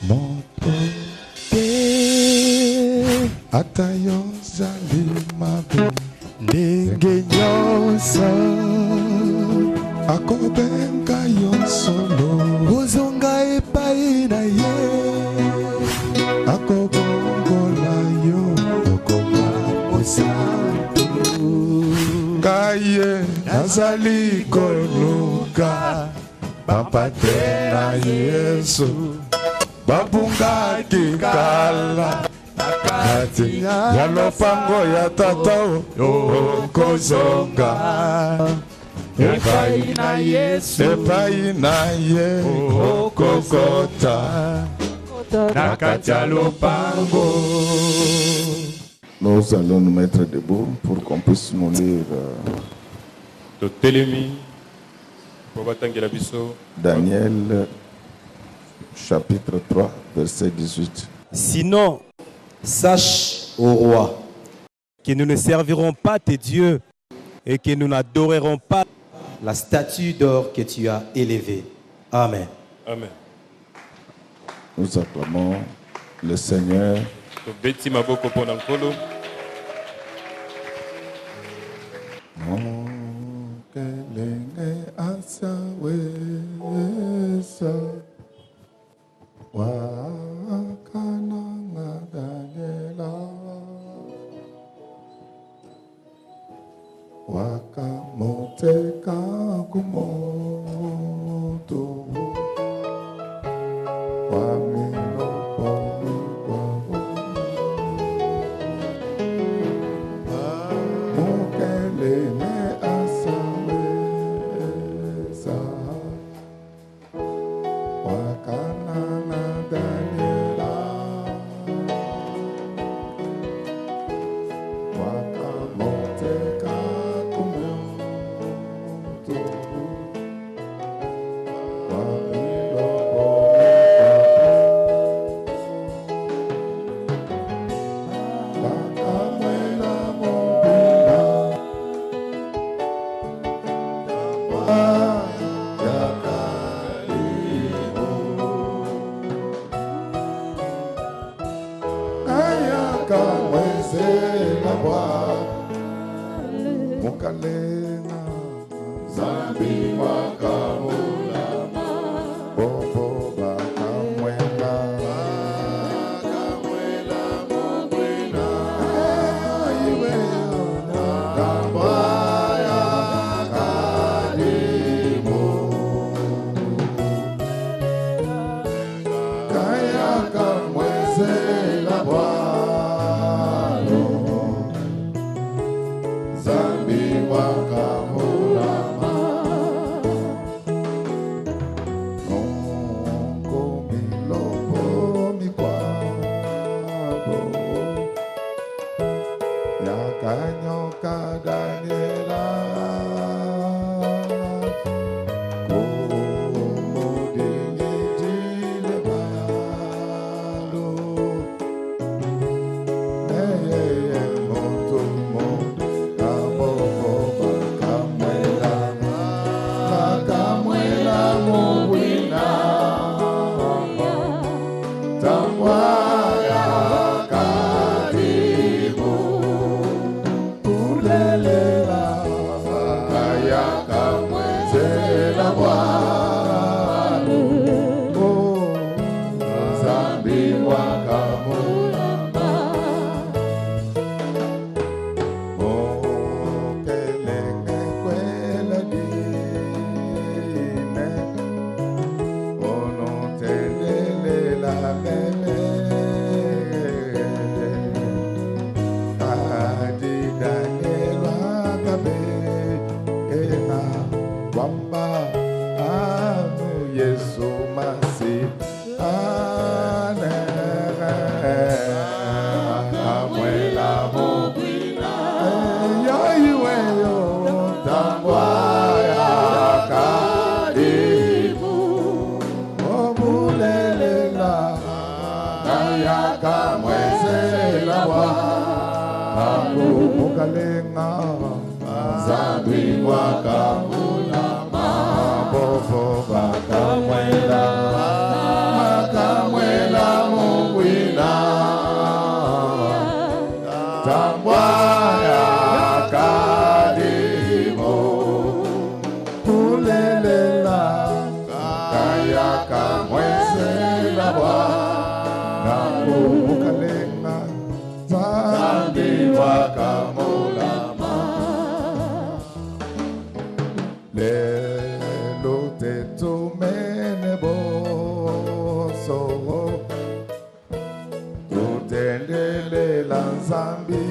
moto atayo zali mabe ndenge nyonso akobenga yo solo ozonga epai na ye akobongola yo okoma mosantu kaye nazali koluka papa te na Yesu babungaki kala nakati ya lopango ya tata okozonga epai na Yesu epai na ye okokota nakati ya lopango. Nous allons nous mettre debout pour qu'on puisse nous lire Daniel chapitre 3 verset 18. Sinon, sache, ô roi, que nous ne servirons pas tes dieux et que nous n'adorerons pas la statue d'or que tu as élevée. Amen. Amen. Nous acclamons le Seigneur. Wakamoteka kumoto wamilopomi kwao mukeleme asaweza wakanana Daniela wakamoteka Makamwela Mukalenga Zambi wakamulama Lelo tetumene boso Tutendele la Zambi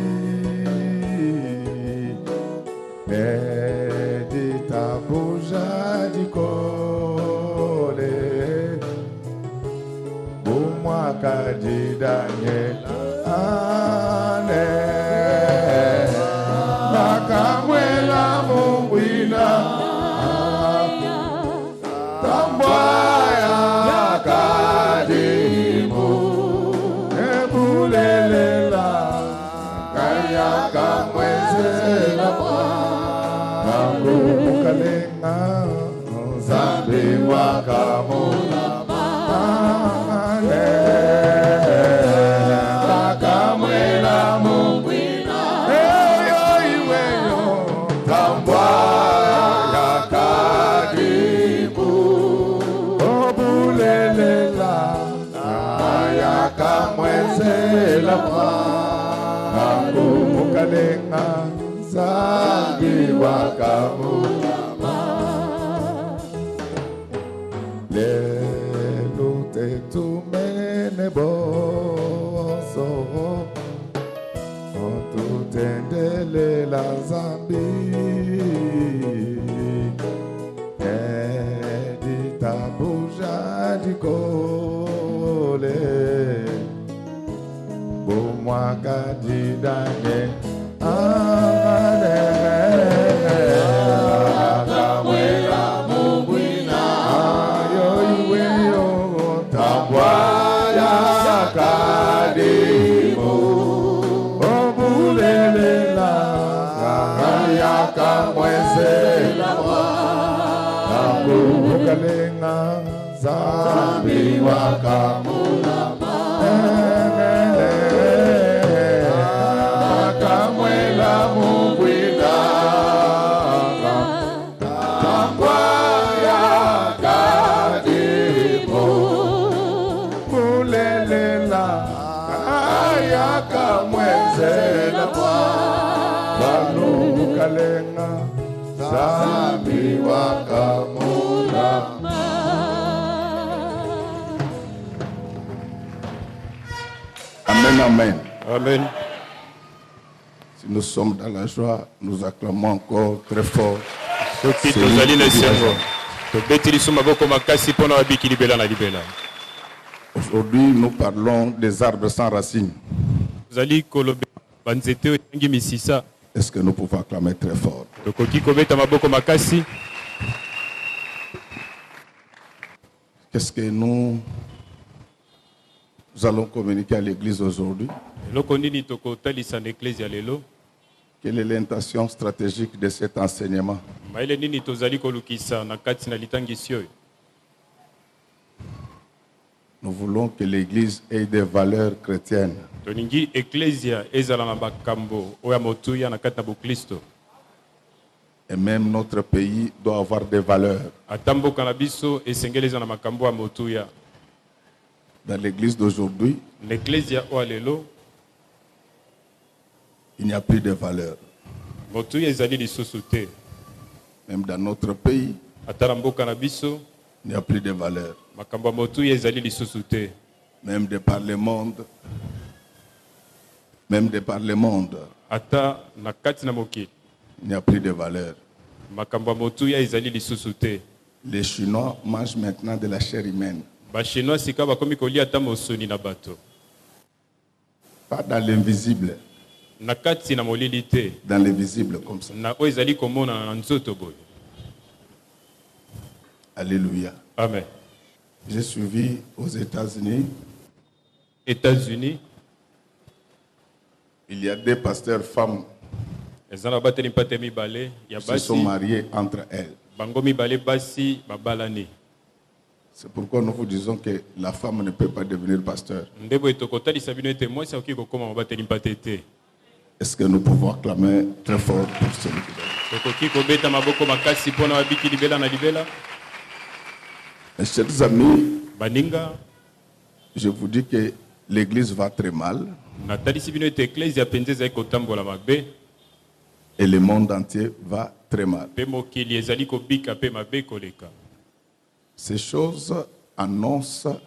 Medita buja di kole Bumwaka di Daniel Ane Nakamwela mungwina Tambwaya kadimu Ebulelela Kaya kamwezela Mukalenga Zambi wakamulama Nakamwela mungwina Eyo iweyo Tambwaya kadimu Obulelela Kaya kamwezela Mukalenga Zambi wakamulama Lelo tetumene boso Tutendele la Zambi Edita buja di kole Bumwaka di Daniel Nakamwela mungwina Ayo iweyo Tambwaya kadimu Obulelela Kaya kamwezela Mukalenga Zambi wakamulama Nakamwela mungwina Tambwaya kadimu Mulelela Kaya kamwezela Mukalenga Zambi wakamulama Amen, amen. Amen. Si nous sommes dans la joie, nous acclamons encore très fort. Soki tozali na esengo tobeti liso maboko makasi mpona babiki libela na libela. Aujourd'hui, nous parlons des arbres sans racines. Tozali koloba banzete oyo etangi misisa. Est-ce que nous pouvons acclamer très fort? Tokoki kobeta maboko makasi. Qu'est-ce que nous allons communiquer à l'église aujourd'hui? Eloko nini tokotalisa na eklezia lelo? Quelle est l'intention stratégique de cet enseignement? Maele nini tozali kolukisa na kati na litangisi oyo? Nous voulons que l'église ait des valeurs chrétiennes. Toningi eklezia ezala na bakambo oya motuya na kati na bokristo. Et même notre pays doit avoir des valeurs. Atamboka na biso esengeleza na makambo ya motuya. Dans l'église d'aujourd'hui, L'eklezia oya lelo il n'y a plus de valeurs. motuya ezali lisusu te. Même dans notre pays, Atala mboka na biso il n'y a plus de valeurs. makambo ya motuya ezali lisusu te. Même de par le monde, Ata na kati na mokili il n'y a plus de valeurs. makambo ya motuya ezali lisusu te. Les Chinois mangent maintenant de la chair humaine. Bachinois sika bakomi kolia ata mosuni na bato. Pas dans l'invisible, Na kati na molili te. dans l'invisible comme ça. Na oyo ezali komona na nzoto boye. Alléluia. Amen. J'ai suivi aux États-Unis, États-Unis, il y a des pasteurs femmes ezana bateli mpate mibale ya qui se sont basi mariés entre elles. bango mibale basi babalani. C'est pourquoi nous vous disons que la femme ne peut pas devenir pasteur. Ndebo etokotalisa bino ete mwasi akoki kokoma mabateli mpate te. Est-ce que nous pouvons acclamer très fort pour celui qui donne? Tokoki kobeta maboko makasi mpona babiki libela na libela. Mes chers amis, Baninga, je vous dis que l'église va très mal natalisi bino ete eklezia mpenza ezali kotambola mabe et le monde entier va très mal. mpe mokili ezali kobika mpe mabe koleka. Ces choses annoncent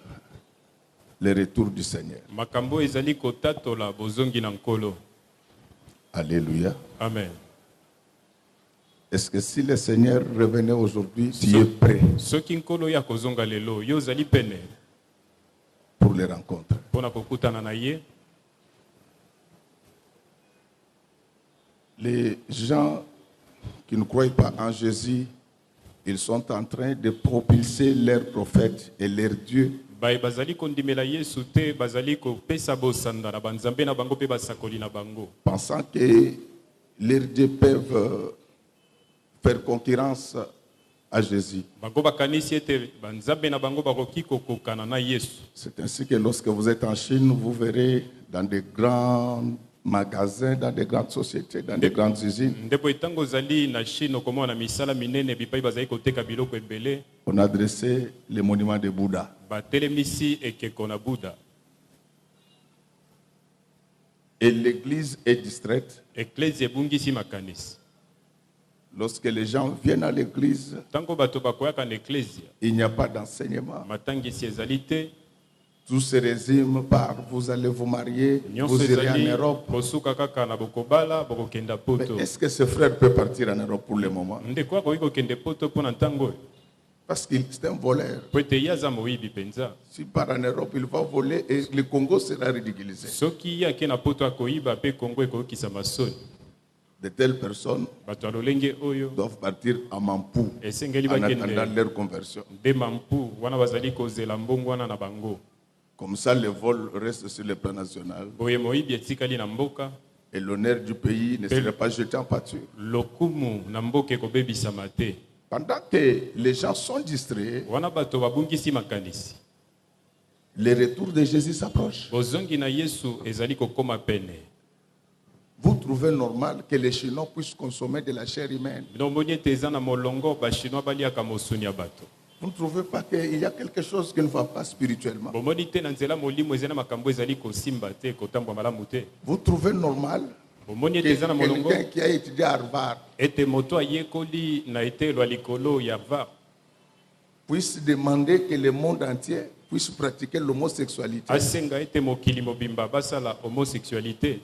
le retour du Seigneur. makambo ezali kotatola bozongi na nkolo. Alléluia. Amen. Est-ce que si le Seigneur revenait aujourd'hui, tu es prêt soki nkolo ya kozonga lelo yo ozali pene pour les rencontres? mpona kokutana na ye? Les gens qui ne croient pas en Jésus, ils sont en train de propulser leurs prophètes et leurs dieux. baye bazali kondimela yesu te, bazali kopesa bosanda na banzambe na bango mpe basakoli na bango, Pensant que leurs dieux peuvent faire concurrence à Jésus. bango bakanisi ete banzambe na bango bakoki kokokana na yesu. C'est ainsi que lorsque vous êtes en Chine, vous verrez dans des grands magasins, dans des grandes sociétés, dans des grandes usines, Ndepo etango ozali na Chine okomona misala minene bipai bazali koteka biloko ebele, on a dressé les monuments de Bouddha. batelemisi ekeko na Buda. Et l'église est distraite. Eklezia ebungisi makanisi. Lorsque les gens viennent à l'église, Tango bato bakoyaka na eklezia, il n'y a pas d'enseignement. matangisi ezali te, Tout se résume par vous allez vous marier, nyonso vous irez en ezali Europe. kosuka kaka na bokobala bokokenda Mais poto. est-ce que ce frère peut partir en Europe pour le moment? Ndeko akoki kokende poto mpona ntango oyo Parce qu'il est un voleur. po ete ye aza moyibi mpenza. S'il part en Europe, il va voler et le Congo sera ridiculisé. Soki ye ake na poto akoyiba mpe kongo ekokisa masoni. De telles personnes Bato ya lolenge oyo doivent partir à Mampou esengeli en attendant bakende leur conversion. nde mampu wana bazali kozela mbongo wana na bango. Comme ça, le vol reste sur le plan national Boye moyibi etikali na mboka, et l'honneur du pays ne serait pas jeté en pâture. lokumu na mboka ekobebisama te. Pendant que les gens sont distraits, Wana bato babungisi makanisi, le retour de Jésus s'approche. bozongi na Yesu ezali kokoma pene. Vous trouvez normal que les Chinois puissent consommer de la chair humaine? Bino omoni ete eza na molongo bachinois baliaka mosuni ya bato. Vous ne trouvez pas qu'il y a quelque chose qui ne va pas spirituellement? Bomoni te na nzela molimo eza na makambo ezali kosimba te, kotambwa malamu te. Vous trouvez normal Bomoni que ete eza na molongo quelqu'un qui a étudié à Harvard ete moto ayekoli na etelo ya likolo ya Harvard puisse demander que le monde entier puisse pratiquer l'homosexualité? asenga ete mokili mobimba basala homosexualité?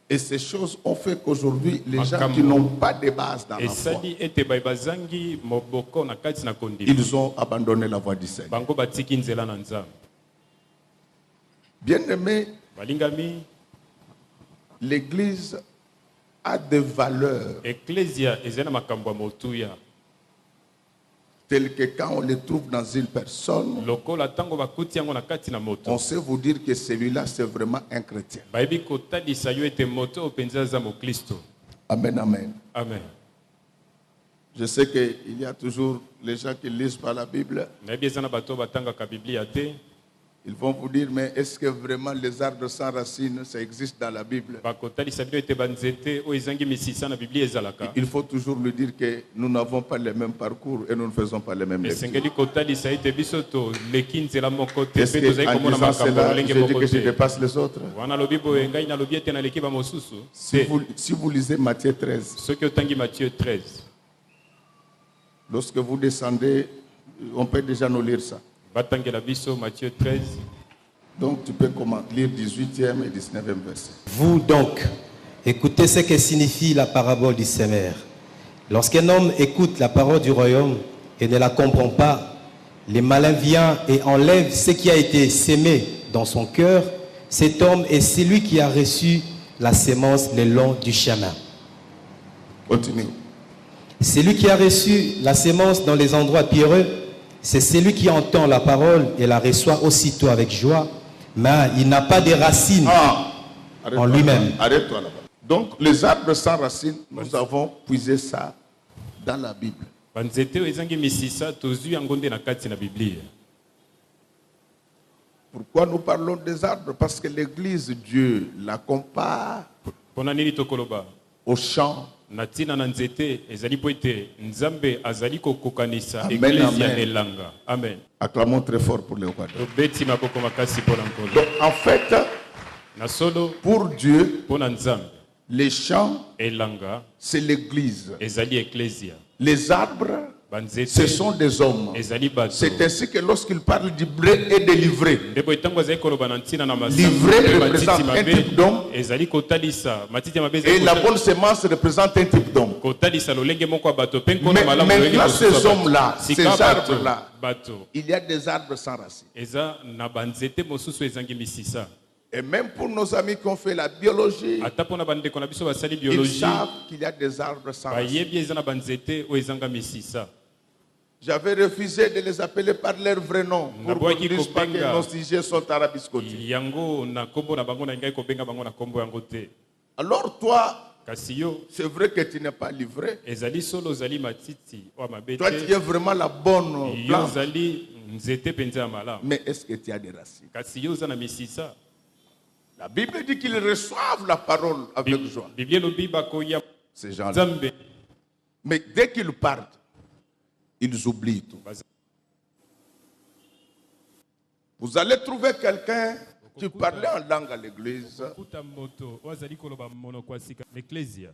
Et ces choses ont fait qu'aujourd'hui, les gens Makambo. qui n'ont pas de base dans la foi, Esali ete baye bazangi moboko na kati na kondima, ils ont abandonné la voie du Seigneur. bango batiki nzela na nzambe. Bien-aimés, Balingami, l'Église a des valeurs eklezia eza na makambo ya motuya, telles que quand on les trouve dans une personne, lokola tango bakuti yango na kati na moto, on sait vous dire que celui-là, c'est vraiment un chrétien. bayebi kotalisa yo ete moto oyo mpenza aza moklisto. Amen, amen. Amen. Je sais qu'il y a toujours les gens qui lisent pas la Bible. Nayebi eza na bato oyo batangaka biblia te, Ils vont vous dire, mais est-ce que vraiment les arbres sans racines, ça existe dans la Bible? bakotalisa bino ete banzete oyo ezangi misisa na biblia ezalaka. Il faut toujours lui dire que nous n'avons pas le même parcours et nous ne faisons pas les mêmes lectures. Esengeli kotalisa ete biso toleki nzela moko te Est-ce mpe tozali qu'en komona disant makambo cela, lolenge je dis moko que je te. dépasse les autres? Wana lobi boye ngai nalobi ete naleki bamosusu Si te. vous lisez Matthieu 13, Soki otangi Matthieu 13, lorsque vous descendez, on peut déjà nous lire ça. batangela biso Matthieu 13. Donc tu peux lire 18e et 19e verset. Vous donc, écoutez ce que signifie la parabole du semeur. Lorsqu'un homme écoute la parole du royaume et ne la comprend pas, le malin vient et enlève ce qui a été sémé dans son cœur. Cet homme est celui qui a reçu la sémence le long du chemin. Continue. Celui qui a reçu la sémence dans les endroits pierreux, c'est celui qui entend la parole et la reçoit aussitôt avec joie, mais il n'a pas de racines en lui-même. Arrête-toi là-bas. Donc les arbres sans racines, nous avons puisé ça dans la Bible. Banzete oyo ezangi misisa tozwi yango nde na kati na biblia. Pourquoi nous parlons des arbres? Parce que l'Église, Dieu la compare Mpona nini tokoloba? au champ. natina na nzete ezali po ete nzambe azali kokokanisa Amen, eklezia amen. nelanga. Amen. Acclamons très fort pour le roi. Tobeti maboko makasi mpo na nkolo. Donc en fait, Na solo pour Dieu, mpo na nzambe les champs, elanga c'est l'église. ezali eklezia. Les arbres, Banzete ce sont des hommes. ezali bato. C'est ainsi que lorsqu'il parle du blé et de l'ivraie, Ndeko etango azali koloba na ntina na l'ivraie masamba représente un mabe type d'homme ezali kotalisa matiti ya mabe et la bonne semence représente un type d'homme. kotalisa lolenge moko ya bato pe nkolo Mais malamu maintenant, ces hommes-là, ces Sika bato, arbres-là, bato il y a des arbres sans racines. eza na banzete mosusu ezangi misisa. Et même pour nos amis qui ont fait la biologie, ata mpo na bandeko na biso basali ils biologie savent qu'il y a des arbres sans racines. bayebi eza na banzete oyo ezanga misisa. J'avais refusé de les appeler par leur vrai nom pour qu'on ne dise pas que nos sujets sont arabiscotés. yango na kombo na bango na ngai kobenga bango na kombo yango te. Alors toi, kasi yo c'est vrai que tu n'es pas livré. ezali solo ozali matiti oyo mabe Toi, tu te es vraiment la bonne yo plante. ozali nzete mpenza ya malamu Mais est-ce que tu as des racines? kasi yo oza na misisa. La Bible dit qu'ils reçoivent la parole avec joie. biblia elobi bakoya Ces gens-là. nzambe Mais dès qu'ils partent, ils oublient tout. Vous allez trouver quelqu'un qui parlait en langue à l'église, kuta moto oyo azali koloba monoko ya sika na eklezia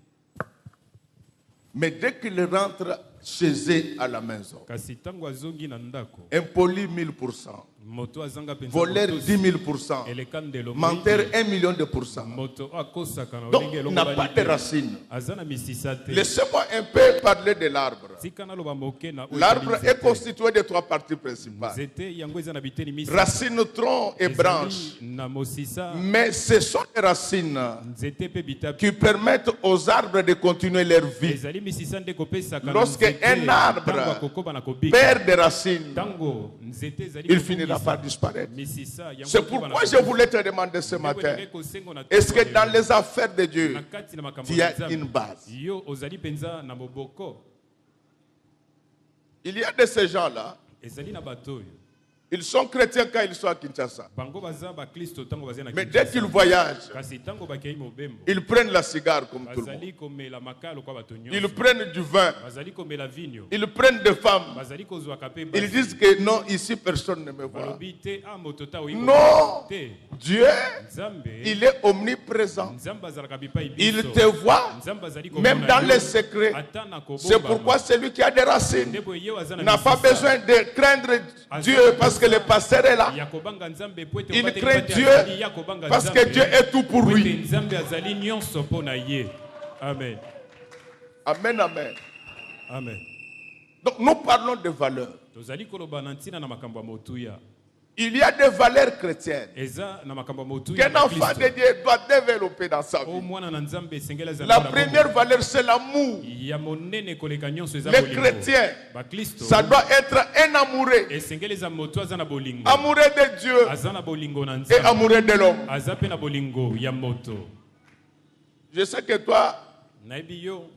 mais dès qu'il rentre chez eux à la maison, kasi ntango azongi na ndako impoli 1000%, moto azanga mpenza voleur motosi, 10 000%, eleka ndelo menteur 1 million de pourcents. moto oyo akosaka na Donc, olenge il n'a pas eloko de racines. aza na misisa te. Laissez-moi un peu parler de l'arbre. tika naloba moke na oyo L'arbre ezali est nzete. constitué de 3 parties principales. nzete yango eza na biteni misa Racines, tronc et ezali branches. na mosisa Mais ce sont les racines nzete mpe bitape qui permettent aux arbres de continuer leur vie. ezali misisa nde kopesaka na Lorsque nzete un arbre ntango akokoba na kobika perd des racines, ntango nzete ezali il kobungisa finira par disparaître. misisa yango C'est ekiba na pourquoi je kobika. voulais te demander ce Ndeko matin, elingi kosengo na est-ce que tongo dans lelo, les affaires de Dieu, na kati na makambo tu ya as Nzambe, une base? yo ozali mpenza na moboko Il y a de ces gens-là, ezali na bato oyo ils sont chrétiens quand ils sont à Kinshasa. bango baza baklisto ntango bazali na Mais dès Kinshasa. qu'ils voyagent, kasi ntango bakei mobembo ils prennent la cigare comme tout le monde. bazali komela makalo kwa bato Ils nyonso prennent du vin, bazali komela vinyo ils prennent des femmes. bazali kozwaka mpe Ils basi. disent que non, ici personne ne me voit. balobi te moto ta oyi Non, komona te Dieu, nzambe il est omniprésent. nzambe azalaka bipai Il biso te voit, nzambe azali même komona dans yo, les secrets. ata na C'est pourquoi celui qui a des racines ndeko ye aza na n'a pas misisa. besoin de craindre Dieu parce que le pasteur est là. ya kobanga nzambe po ete Il obateli craint pate Dieu azali ya kobanga parce que nzambe, Dieu est tout pour po ete lui. nzambe azali nyonso mpo na ye. Amen. Amen, amen. Amen. Donc nous parlons de valeurs. tozali koloba na ntina na makambo ya motuya Il y a des valeurs chrétiennes eza na makambo ya motuya qu'un enfant de Dieu doit développer dans sa o vie. mwana na nzambe esengeli azala La na première bongo. valeur, c'est l'amour. ya monene koleka nyonso eza Les bolingo. chrétiens, baklisto ça doit être un amoureux. esengeli eza moto aza na bolingo Amoureux de Dieu aza na bolingo na et nzambe amoureux de l'homme. aza mpe na bolingo ya moto. Je sais que toi, nayebi yo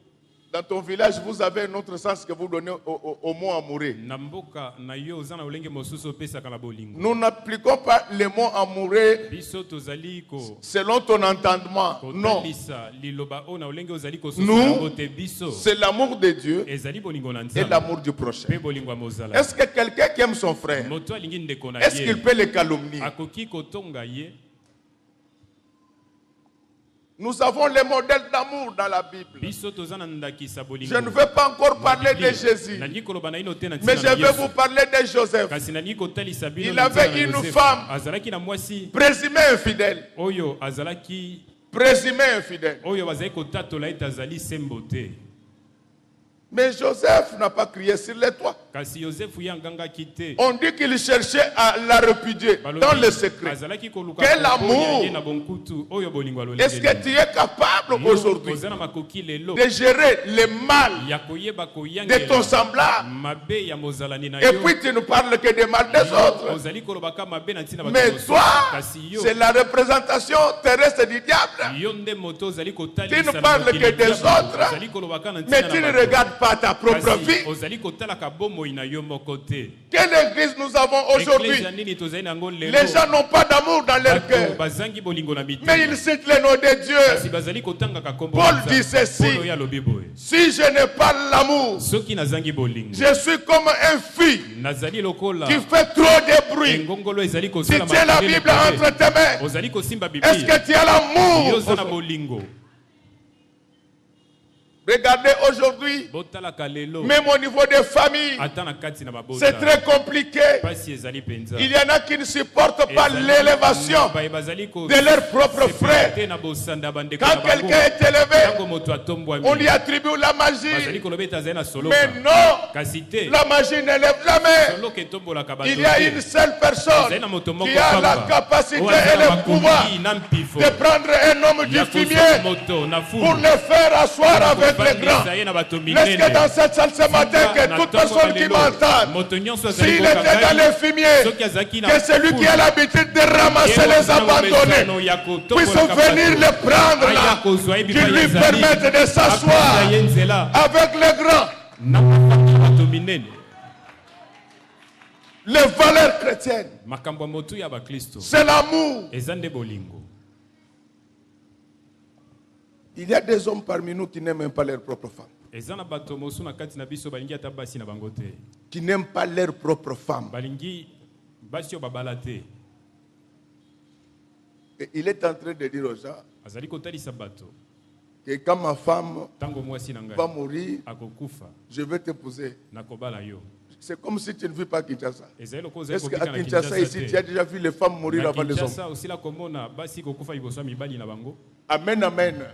dans ton village, vous avez un autre sens que vous donnez au mot amoureux. na mboka na yo oza na olenge mosusu opesaka na bolingo. Nous n'appliquons pas le mot amoureux biso tozali selon ton entendement. Non. kotalisa liloba oyo na olenge ozali Nous, kosusa yango te. Biso c'est l'amour de Dieu ezali bolingo na et nzambe l'amour du prochain. mpe bolingo ya mozala. Est-ce que quelqu'un qui aime son frère, moto alingi ndeko na est-ce ye qu'il peut le calomnier? akoki kotonga ye. Nous avons les modèles d'amour dans la Bible. biso toza na ndakisa bolingo. Je ne veux pas encore parler de Jésus, nalingi koloba na ino te na mais ntina je na vais Yesu. vous parler de Joseph, kasi nalingi kotalisa bino Il na ntina avait na une Yosefu. femme. azalaki na mwasi présumé infidèle. oyo azalaki Présumé infidèle. oyo bazali kotatola ete azali sembo te. Mais Joseph n'a pas crié sur les toits. kasi yosefu ye angangaki te. On dit qu'il cherchait à la répudier dans le secret. azalaki koluka Quel kokoya amour! ye na bonkutu oyo bolingo ya Est-ce que lolenge. tu es capable aujourd'hui oza na makoki lelo de gérer le mal ya koyeba de ton koyangela semblable mabe ya mozalani na et yo. puis tu ne parles que des mal des autres? ozali kolobaka mabe na ntina bato Mais mosusu. toi, kasi yo c'est la représentation terrestre du diable. yo nde moto ozali Tu kotalisa ne na parles mokili que des ya bato. autres, ozali kolobaka na mais ntina tu na ne bato. regardes pas ta propre vie. kasi ozali kotalaka bomoi na yo moko te. Quelle église nous avons aujourd'hui? Eklezia nini tozali nango lelo? Les gens n'ont pas d'amour dans leur Bato cœur. Mais il cite le nom de Dieu. Paul dit ceci: si je n'ai pas l'amour, je suis comme un fil qui fait trop de bruit. Si tu as la Bible entre tes mains, est-ce que tu as l'amour? Regardez aujourd'hui, même au niveau des familles, c'est très compliqué. Il y en a qui ne supportent pas l'élévation de leurs propres frères. Quand quelqu'un est élevé, on lui attribue la magie. Mais non, la magie n'élève jamais. Il y a une seule personne qui a la capacité et le pouvoir de prendre un homme du fumier pour le faire asseoir avec les grands. Est-ce que dans cette salle ce matin, que toute personne qui m'entend, s'il était dans le fumier, que celui qui a l'habitude de ramasser les abandonnés puisse venir les prendre là, qui lui permettent de s'asseoir avec les grands. Les valeurs chrétiennes, c'est l'amour. Il y a des hommes parmi nous qui n'aiment même pas leur propre femme. Qui n'aiment pas leur propre femme. Et il est en train de dire aux gens que quand ma femme va mourir, je vais t'épouser. C'est comme si tu ne vis pas à Kinshasa. Est-ce qu'à Kinshasa, ici, tu as déjà vu les femmes mourir avant les hommes? Amen, amen.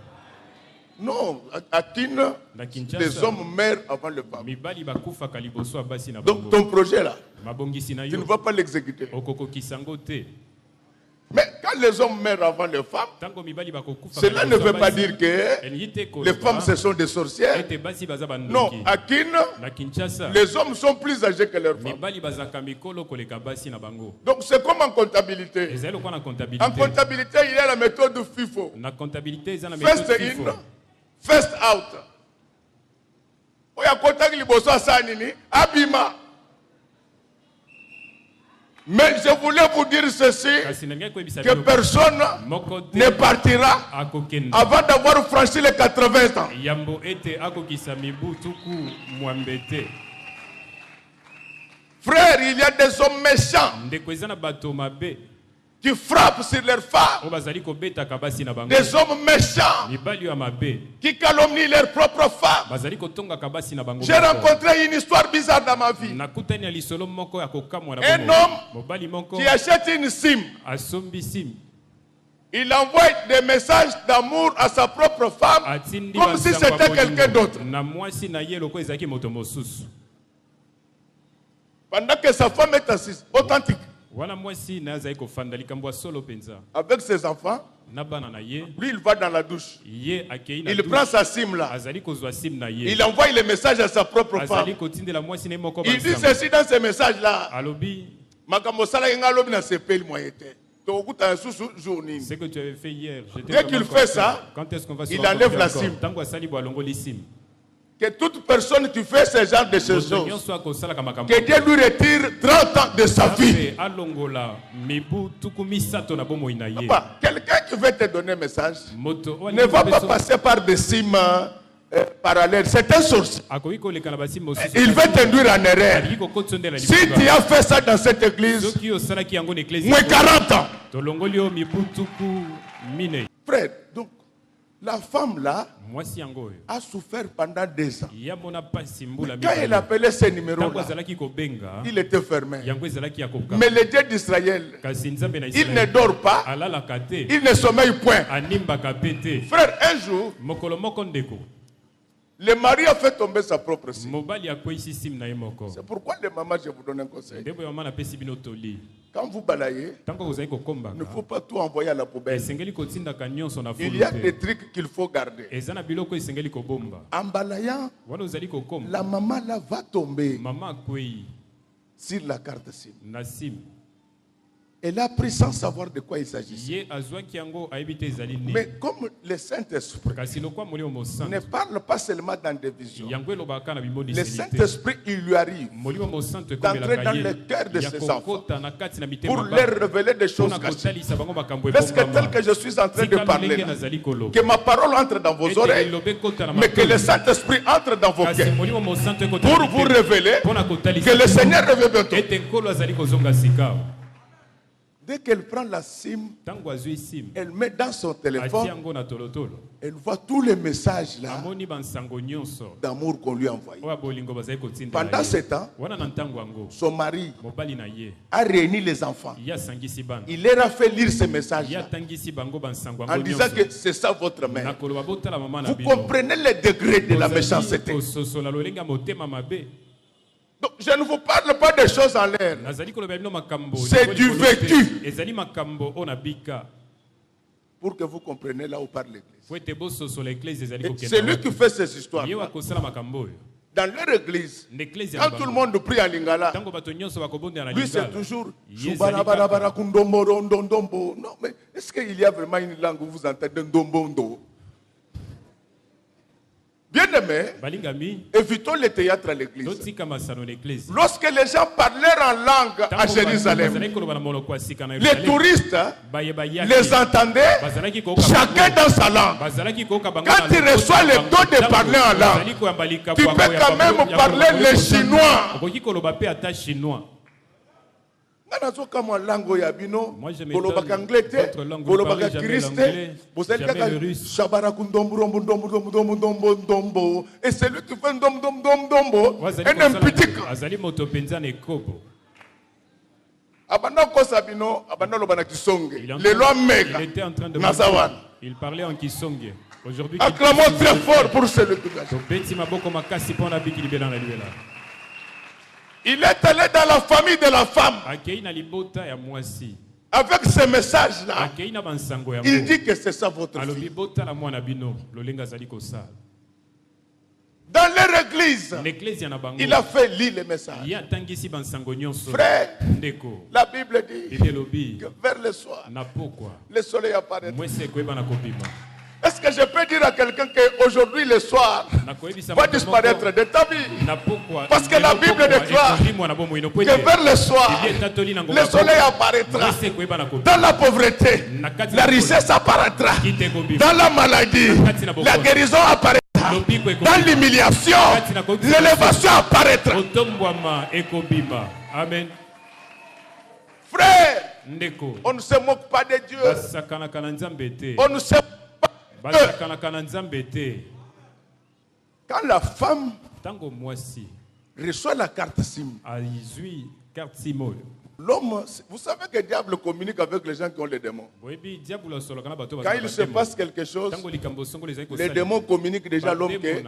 Non, à Kin, les hommes meurent avant les femmes. Donc ton projet là, tu ne vas pas l'exécuter. Mais quand les hommes meurent avant les femmes, cela ne veut pas dire que les femmes ce sont des sorcières. Non, à Kin, les hommes sont plus âgés que leurs femmes. Donc c'est comme en comptabilité. En comptabilité, il y a la méthode FIFO. First in, first out. Oya kontak liboso asanini, abima. Mais je voulais vous dire ceci, que personne ne partira avant d'avoir franchi les 80 ans. Frère, il y a des hommes méchants qui frappent sur leurs femmes. Des hommes méchants qui calomnient leurs propres femmes. J'ai rencontré une histoire bizarre dans ma vie. Un homme qui achète une SIM. Il envoie des messages d'amour à sa propre femme comme si c'était quelqu'un d'autre. Pendant que sa femme est assise, authentique. Avec ses enfants, lui il va dans la douche. Il prend sa SIM là. Il envoie les messages à sa propre femme. Il dit ceci dans ces messages là. Ce que tu avais fait hier, dès qu'il fait ça, il enlève la SIM. Que toute personne qui fait ce genre de choses, que Dieu lui retire 30 ans de sa vie. Quelqu'un qui veut te donner un message ne va pas passer par des cimes parallèles. C'est un sorcier. Il veut t'induire en erreur. Si tu as fait ça dans cette église, moins 40 ans. Frère, donc, la femme là a souffert pendant 2 ans. Quand il appelait ce numéro là, il était fermé. Mais le Dieu d'Israël, il ne dort pas, il ne sommeille point. Frère, un jour, le mari a fait tomber sa propre SIM. C'est pourquoi les mamans, je vous donne un conseil. Quand vous balayez, il ne faut pas tout envoyer à la poubelle. Il y a des trucs qu'il faut garder. En balayant, la maman là va tomber sur la carte SIM. Elle a pris sans savoir de quoi il s'agissait. Mais comme le Saint-Esprit ne parle pas seulement dans des visions, le Saint-Esprit, il lui arrive d'entrer dans le cœur de ses enfants pour leur révéler des choses cachées. Parce que tel que je suis en train de parler là, que ma parole entre dans vos oreilles, mais que le Saint-Esprit entre dans vos cœurs pour vous révéler que le Seigneur revient bientôt. Dès qu'elle prend la SIM, elle met dans son téléphone, elle voit tous les messages là d'amour qu'on lui a envoyés. Pendant ce temps, son mari a réuni les enfants. Il leur a fait lire ces messages en disant que c'est ça votre mère. Vous comprenez le degré de la méchanceté. Donc, je ne vous parle pas des choses en l'air. C'est du vécu. Pour que vous compreniez là où parle l'Église. C'est lui qui fait ces histoires. Dans leur église, quand tout le monde prie à Lingala, lui c'est toujours non, mais est-ce qu'il y a vraiment une langue où vous entendez Ndombondo? Bien-aimés, évitons les théâtres à l'église. Lorsque les gens parlèrent en langue à Jérusalem, les touristes les entendaient, chacun dans sa langue. Quand tu reçois le don de parler en langue, tu peux quand même parler le chinois. Moi je et c'est lui qui fait il parlait en Kisonge. Aujourd'hui, acclamons très fort pour celui qui fait. Il est allé dans la famille de la femme. Avec ce message-là, il dit que c'est ça votre fille. Dans leur église, il a fait lire les messages. Frère, la Bible dit que vers le soir, le soleil apparaît. Est-ce que je peux dire à quelqu'un qu'aujourd'hui le soir va disparaître de ta vie? Parce que la Bible déclare que vers le soir, le soleil apparaîtra. Dans la pauvreté, la richesse apparaîtra. Dans la maladie, la guérison apparaîtra. Dans l'humiliation, l'élévation apparaîtra. Amen. Frère, on ne se moque pas de Dieu. On ne se quand la femme reçoit la carte SIM, l'homme, vous savez que le diable communique avec les gens qui ont les démons. Quand il se passe quelque chose, les démons communiquent déjà à l'homme que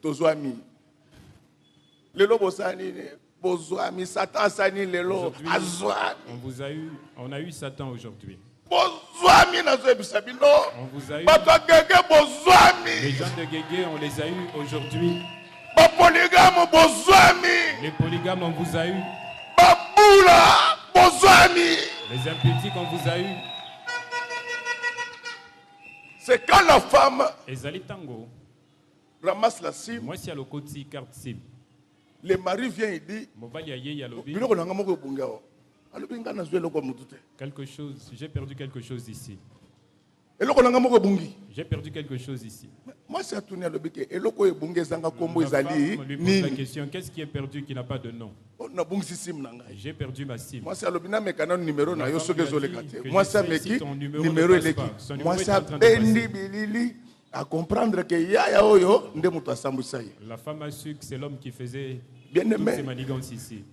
Tozoami. Le lobo sani, Bozoami, Satan sani, le lobo, Azwani. On a eu Satan aujourd'hui. On vous a eu. Les gens de Guégué, on les a eu aujourd'hui. Les polygames, on vous a eu. Les impudiques, on vous a eu. C'est quand la femme ramasse la SIM. Le mari vient et dit quelque chose, j'ai perdu quelque chose ici. J'ai perdu quelque chose ici. Moi, c'est à la question, qu'est-ce qui est perdu qui n'a pas de nom? J'ai perdu ma SIM. Moi, c'est numéro. Moi, c'est numéro à comprendre que la femme a su que c'est l'homme qui faisait. Bien-aimé,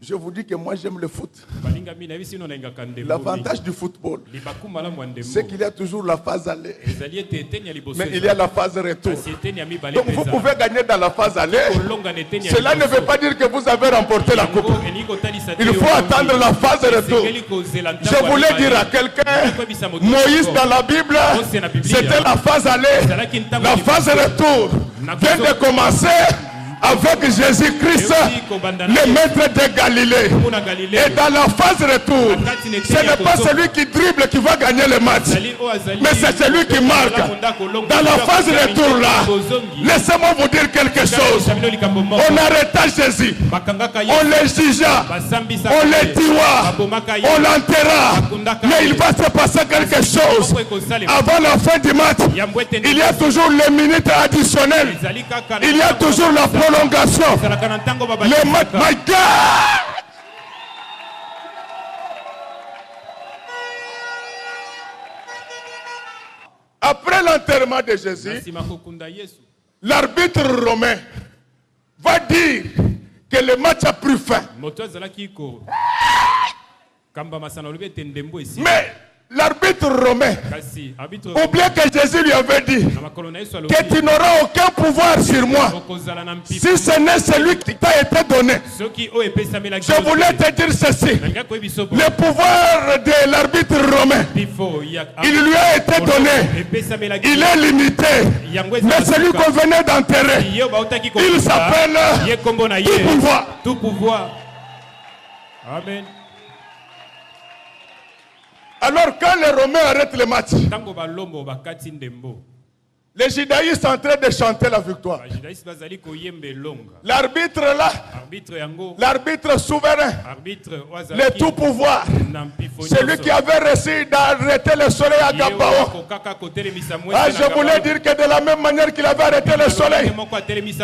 je vous dis que moi j'aime le foot. L'avantage du football, c'est qu'il y a toujours la phase aller, mais il y a la phase retour. Donc vous pouvez gagner dans la phase aller. Cela ne veut pas dire que vous avez remporté la coupe. Il faut attendre la phase retour. Je voulais dire à quelqu'un, Moïse dans la Bible, c'était la phase aller. La phase retour vient de commencer. avec Jésus-Christ, le maître de Galilée. Et dans la phase retour, ce n'est pas celui qui dribble qui va gagner le match, mais c'est celui qui marque. Dans la phase retour là, laissez-moi vous dire quelque chose. On arrêta Jésus, on le jugea, on le tua, on l'enterra, mais il va se passer quelque chose. Avant la fin du match, il y a toujours les minutes additionnelles, il y a toujours la prolongation. Le match, my God! Après l'enterrement de Jésus, l'arbitre romain va dire que le match a pris fin. Mais l'arbitre romain oublie que Jésus lui avait dit que tu n'auras aucun pouvoir sur moi si ce n'est celui qui t'a été donné. Je voulais te dire ceci. Le pouvoir de l'arbitre romain, il lui a été donné. Il est limité. Mais celui qu'on venait d'enterrer, il s'appelle tout pouvoir. Amen. Alors quand les Romains arrêtent le match, les judaïstes sont en train de chanter la victoire. L'arbitre là, l'arbitre souverain, le tout pouvoir, celui qui avait réussi d'arrêter le soleil à Gabao. Ah, je voulais dire que de la même manière qu'il avait arrêté le soleil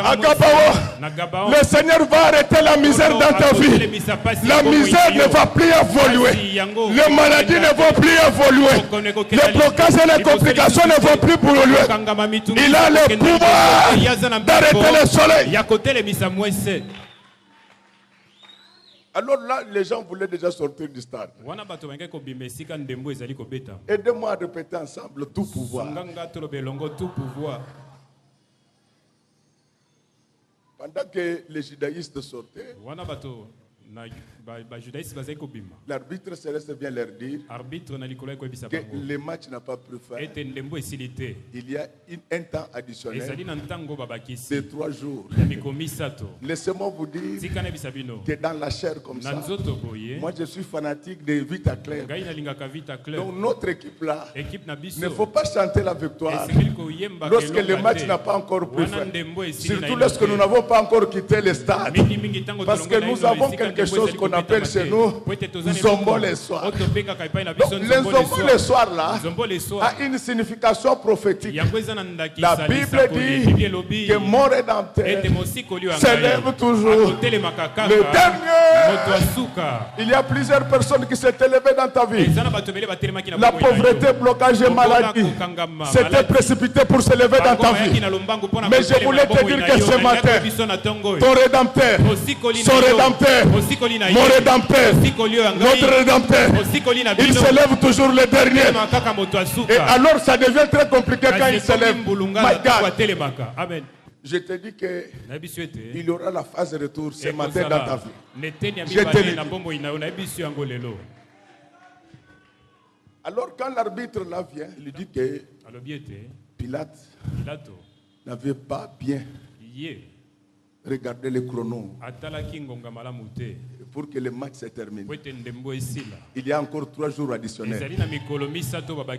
à Gabao, le Seigneur va arrêter la misère dans ta vie. La misère ne va plus évoluer. Les maladies ne vont plus évoluer. Les blocages et les complications ne vont plus évoluer. Il a le pouvoir d'arrêter le soleil. Alors là, les gens voulaient déjà sortir du stade. Aidez-moi à répéter ensemble tout pouvoir. Pendant que les judaïstes sortaient, l'arbitre céleste vient leur dire que le match n'a pas pris fin. Il y a un temps additionnel de 3 jours. Laissez-moi vous dire que dans la chair comme ça, moi je suis fanatique de Vita Claire. Donc notre équipe là, il ne faut pas chanter la victoire lorsque le match n'a pas encore pris fin. Surtout lorsque nous n'avons pas encore quitté le stade. Parce que nous avons quelque chose qu'on appelle chez nous Zombo les soirs. Donc les Zombo les soirs là a une signification prophétique. La Bible dit que mon Rédempteur s'élève toujours. Le dernier, il y a plusieurs personnes qui s'étaient élevées dans ta vie. La pauvreté, blocage et maladie s'étaient précipitées pour s'élever dans ta vie. Mais je voulais te dire que ce matin, ton Rédempteur, son Rédempteur, mon Rédempteur, notre Rédempteur, il s'élève toujours le dernier. Et alors ça devient très compliqué quand il s'élève. My God. Amen. Je te dis qu'il y aura la phase de retour ce matin dans ta vie. Je te le dis. Alors quand l'arbitre là vient, il dit que Pilate n'avait pas bien regardé le chrono pour que le match se termine. Il y a encore 3 jours additionnels.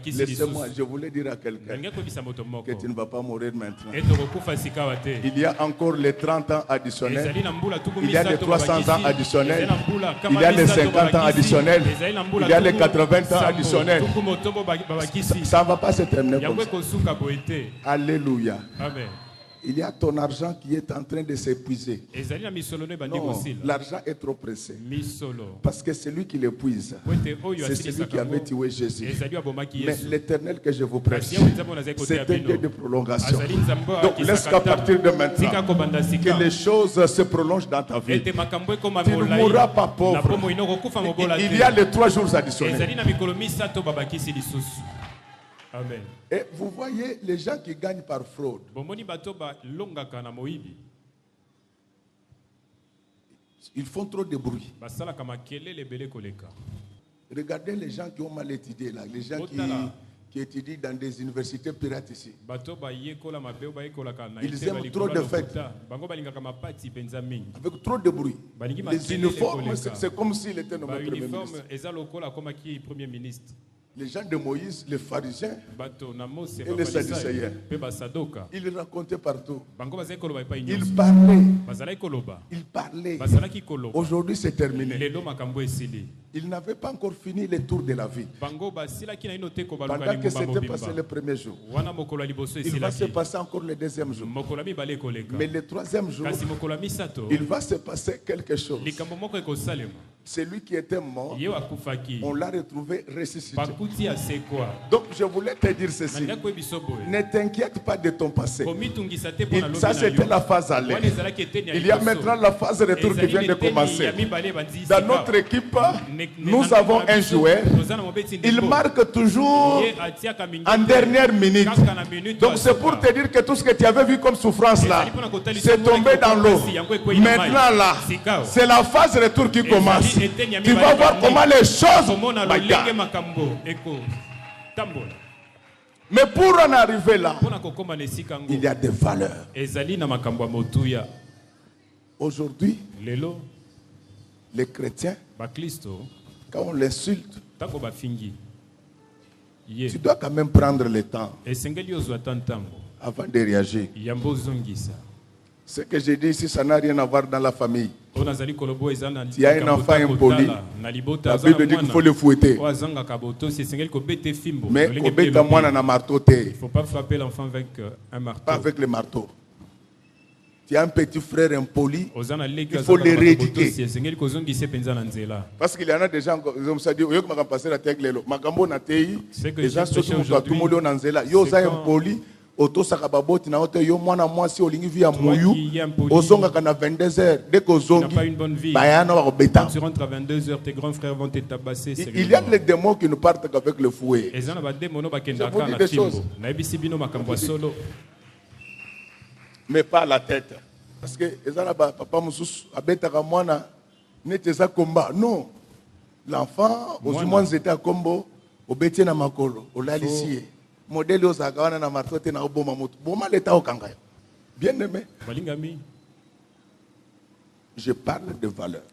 Laissez-moi, je voulais dire à quelqu'un que tu ne vas pas mourir maintenant. Il y a encore les 30 ans additionnels. Il y a les 300 ans additionnels. Il y a les 50 ans additionnels. Il y a les 80 ans additionnels. Ça ne va pas se terminer comme ça. Alléluia. Amen. Il y a ton argent qui est en train de s'épuiser. Non, l'argent est trop pressé. Parce que c'est lui qui l'épuise. C'est celui qui avait tué Jésus. Mais l'Éternel que je vous prêche, c'est un Dieu de prolongation. Donc laisse qu'à partir de maintenant, que les choses se prolongent dans ta vie. Tu ne mourras pas pauvre. Il y a les 3 jours additionnels. Amen. Et vous voyez les gens qui gagnent par fraude. Ils font trop de bruit. Regardez les gens qui ont mal étudié là, les gens qui étudient dans des universités pirates ici. Ils aiment trop de fêtes. Avec trop de bruit. Les uniformes, c'est comme s'il était nommé Premier ministre. Les gens de Moïse, les pharisiens et les sadducéens, ils racontaient partout. Ils parlaient. Aujourd'hui, c'est terminé. Ils n'avaient pas encore fini les tours de la vie. Pendant que c'était passé le premier jour, il va se passer encore le deuxième jour. Mais le troisième jour, il va se passer quelque chose. Celui qui était mort, on l'a retrouvé ressuscité. Donc je voulais te dire ceci. Ne t'inquiète pas de ton passé. Ça c'était la phase aller. Il y a maintenant la phase retour qui vient de commencer. Dans notre équipe, nous avons un joueur. Il marque toujours en dernière minute. Donc c'est pour te dire que tout ce que tu avais vu comme souffrance là, c'est tombé dans l'eau. Maintenant là, c'est la phase retour qui commence. Tu vas voir comment les choses bagarrent. Mais pour en arriver là, il y a des valeurs. Aujourd'hui, les chrétiens, quand on l'insulte, tu dois quand même prendre le temps avant de réagir. Ce que j'ai dit ici, ça n'a rien à voir dans la famille. Il y a un enfant impoli, la Bible dit qu'il faut le fouetter. Mais il ne faut pas frapper l'enfant avec un marteau. Pas avec le marteau. Tu as un petit frère impoli, il faut le rééduquer. Parce qu'il y en a des gens qui ont dit, les gens sont tout le monde en zéla. Ils sont impolis. Auto sakababoti na ote yo mwana mwasi olingi via moyu ozonga kana 22h dès que ozongi bayana wa beta. Tu rentres à 22h, tes grands frères vont te tabasser. Il y a les démons qui ne partent qu'avec le fouet. Mais pas la tête, parce que ezana papa mususu abeta mwana neteza komba. Non, l'enfant ozimwanze eta kombo obeti na makolo olalisie. Modèle aux agawana na martote na oboma moto boma leta okanga. Bien aimé, je parle de valeurs.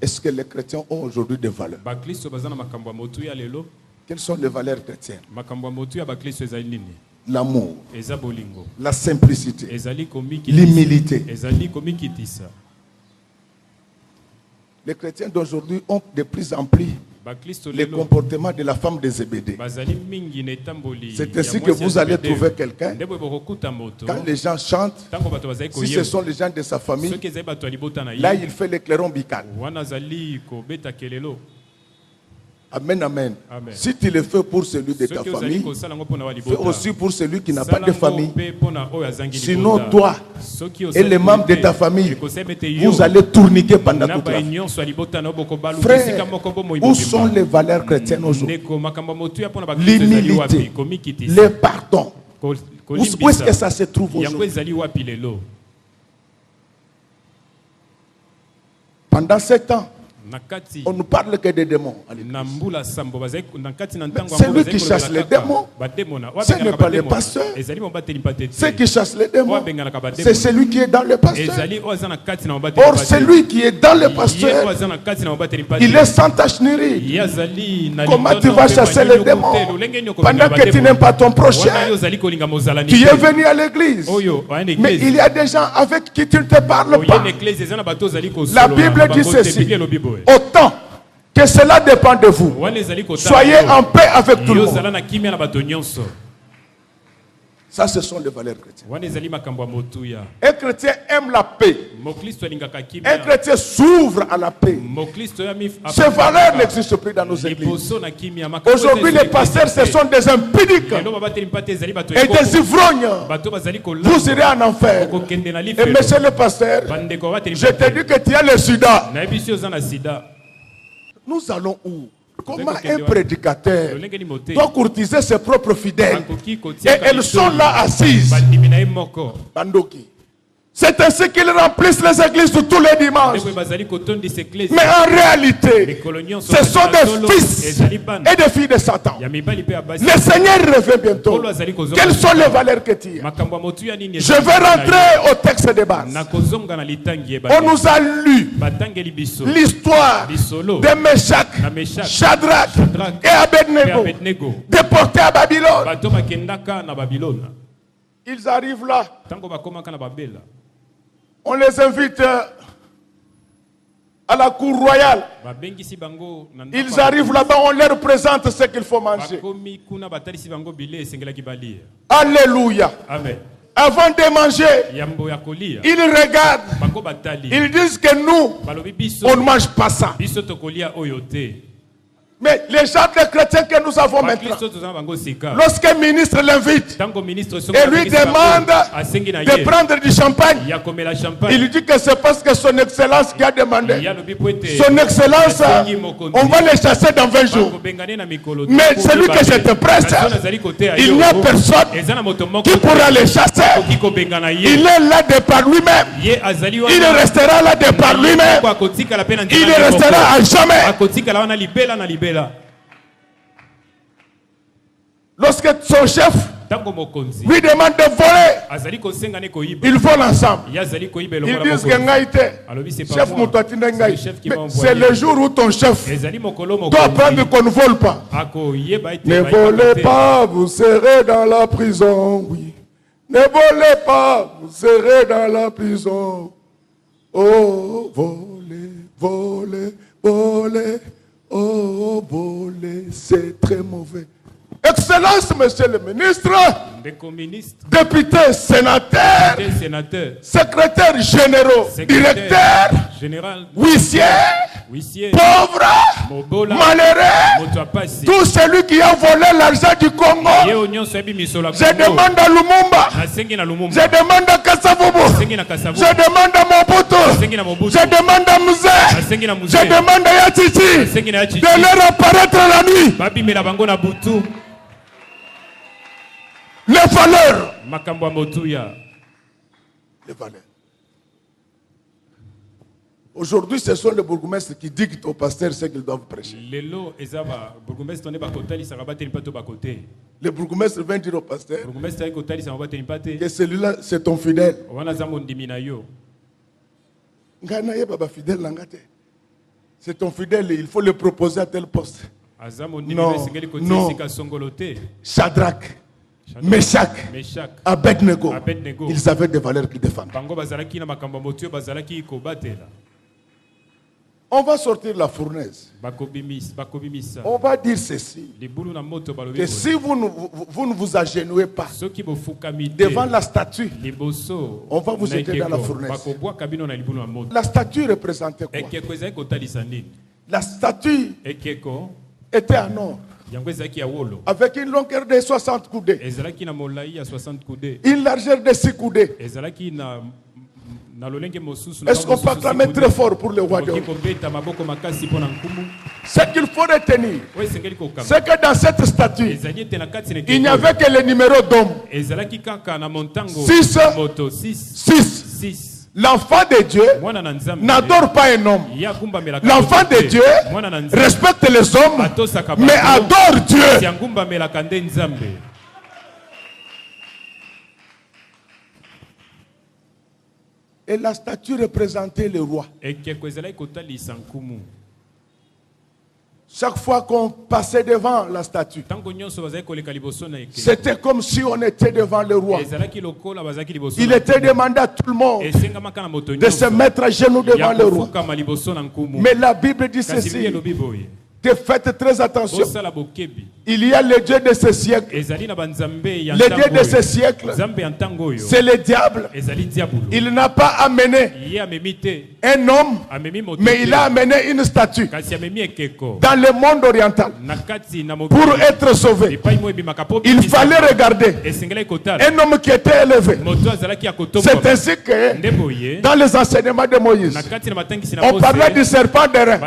Est-ce que les chrétiens ont aujourd'hui des valeurs? Quelles sont les valeurs chrétiennes? L'amour, la simplicité, l'humilité. Les chrétiens d'aujourd'hui ont de plus en plus le comportement de la femme de Zébédée. C'est ainsi que vous allez trouver quelqu'un. Quand les gens chantent, si ce sont les gens de sa famille, là il fait l'éclairon bical. Amen, amen. Si tu le fais pour celui de ta famille, fais aussi pour celui qui n'a pas de famille. Sinon, toi et les membres de ta famille, vous allez tourniquer pendant toute la vie. Frère, où sont les valeurs chrétiennes aujourd'hui? L'humilité, le pardon. Où est-ce que ça se trouve aujourd'hui? Pendant 7 ans, on ne parle que des démons. Celui qui chasse les démons, ce n'est pas le pasteur. Ceux qui chassent les démons, c'est celui qui est dans le pasteur. Or, celui qui est dans le pasteur, il est sans tache ni ride. Comment tu vas chasser les démons pendant que tu n'aimes pas ton prochain? Tu es venu à l'église, mais il y a des gens avec qui tu ne te parles pas. La Bible dit ceci: autant que cela dépend de vous, soyez en paix avec tout le monde. Ça, ce sont les valeurs chrétiennes. Un chrétien aime la paix. Un chrétien s'ouvre à la paix. Ces valeurs n'existent plus dans nos églises. Aujourd'hui, les pasteurs, ce sont des impudiques et des ivrognes. Vous irez en enfer. Et monsieur le pasteur, je te dis que tu as le sida. Nous allons où? Comment un prédicateur doit courtiser ses propres fidèles et elles sont là assises? C'est ainsi qu'ils remplissent les églises de tous les dimanches. Mais en réalité, ce sont des fils et des filles de Satan. Le Seigneur revient bientôt. Quelles sont les valeurs que tu as? Je vais rentrer au texte de base. On nous a lu l'histoire de Meshach, Shadrach et Abednego, déportés à Babylone. Ils arrivent là. On les invite à la cour royale. Ils arrivent là-bas, on leur présente ce qu'il faut manger. Alléluia. Amen. Avant de manger, ils regardent. Ils disent que nous, on ne mange pas ça. Mais les gens de chrétiens que nous avons maintenant, lorsqu'un ministre l'invite et lui demande de prendre du champagne, il dit que c'est parce que son excellence qui a demandé. Son excellence, on va les chasser dans 20 jours. Mais celui que je te presse, il n'y a personne qui pourra les chasser. Il est là de par lui-même. Il restera là de par lui-même. Il restera à jamais. Lorsque son chef lui demande de voler, ils volent ensemble. Ils disent que chef, c'est le jour où ton chef doit apprendre qu'on ne vole pas. Ne volez pas, vous serez dans la prison. Oui. Ne volez pas, vous serez dans la prison. Oh, volez, volez, volez. Oh, volez, c'est très mauvais. Excellence, monsieur le ministre, députés, sénateurs, secrétaires généraux, directeurs, huissiers, pauvres, malheureux, tout celui qui a volé l'argent du Congo. Je demande à Lumumba, je demande à Kasavubu, je demande à Mobutu, je demande à Mzee, je demande à Yatiti de leur apparaître la nuit. Les valeurs. Les valeurs. Aujourd'hui, ce sont les bourgmestres qui dictent aux pasteurs ce qu'ils doivent prêcher. Les bourgmestres viennent dire aux pasteurs que celui-là, c'est ton fidèle. C'est ton fidèle, il faut le proposer à tel poste. Non, non. Shadrach, Meshach, Abednego, ils avaient des valeurs qui défendent. On va sortir la fournaise. On va dire ceci. Que si vous ne vous agenouillez pas devant la statue, on va vous jeter dans la fournaise. La statue représentait quoi? La statue était en or, avec une longueur de 60 coudées, une largeur de 6 coudées. Est-ce qu'on peut acclamer très fort pour le royaume? Ce qu'il faut retenir, c'est que dans cette statue, il n'y avait que les numéros d'hommes. 6. L'enfant de Dieu n'adore pas un homme. L'enfant de Dieu respecte les hommes, mais adore Dieu. Et la statue représentait le roi. Chaque fois qu'on passait devant la statue, c'était comme si on était devant le roi. Il était demandé à tout le monde de se mettre à genoux devant le roi. Mais la Bible dit ceci. Faites très attention. Il y a le Dieu de ce siècle. Le Dieu de ce siècle, c'est le diable. Il n'a pas amené un homme, mais il a amené une statue dans le monde oriental pour être sauvé. Il fallait regarder un homme qui était élevé. C'est ainsi que dans les enseignements de Moïse, on parlait du serpent d'airain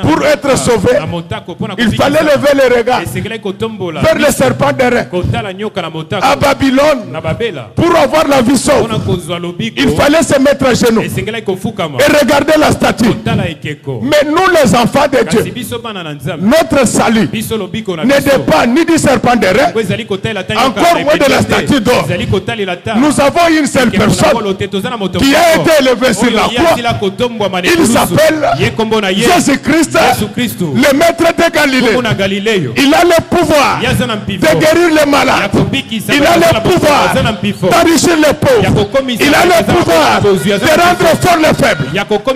pour être sauvé. lever, il fallait lever les regards vers le serpent d'airain à Babylone. Pour avoir la vie sauve, il fallait se mettre à genoux et regarder la statue. Mais nous les enfants de Dieu, notre salut ne dépend ni du serpent d'airain, encore moins de la statue d'or. Nous avons une seule personne qui a été élevée sur la croix. Il s'appelle Jésus-Christ, le maître de Galilée. Il a le pouvoir de guérir les malades. Il a le pouvoir d'enrichir les pauvres. Il a le pouvoir de rendre fort les faibles.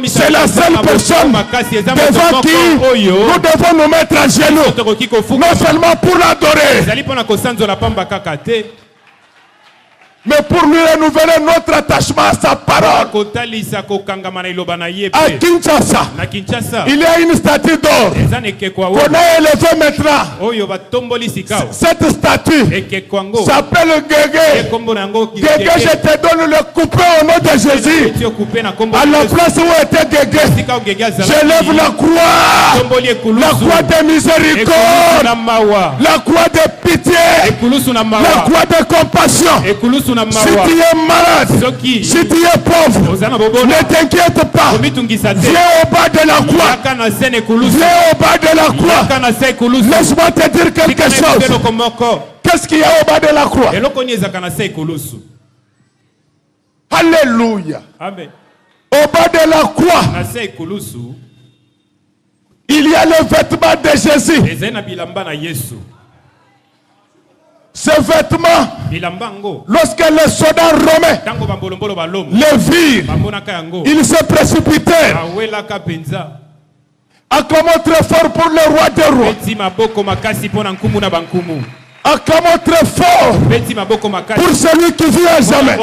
C'est la seule personne devant qui nous devons nous mettre à genoux, non seulement pour l'adorer, mais pour lui renouveler notre attachement à sa parole. À Kinshasa, il y a une statue d'or qu'on a élevée maintenant. Cette statue s'appelle Guégué. Guégué, je te donne le coupé au nom de Jésus. À la place où était Guégué, j'élève la croix de miséricorde, la croix de pitié, la croix de compassion. Si tu es malade, si tu es pauvre, ne t'inquiète pas. Viens au bas de la croix. Viens au bas de la croix. Laisse-moi te dire quelque chose. Qu'est-ce qu'il y a au bas de la croix? Alléluia. Amen. Au bas de la croix, il y a le vêtement de Jésus. Ce vêtement, lorsque les soldats romains le virent, ils se précipitèrent à clamer très fort pour le roi des rois. Acclamons très fort pour celui qui vit à jamais.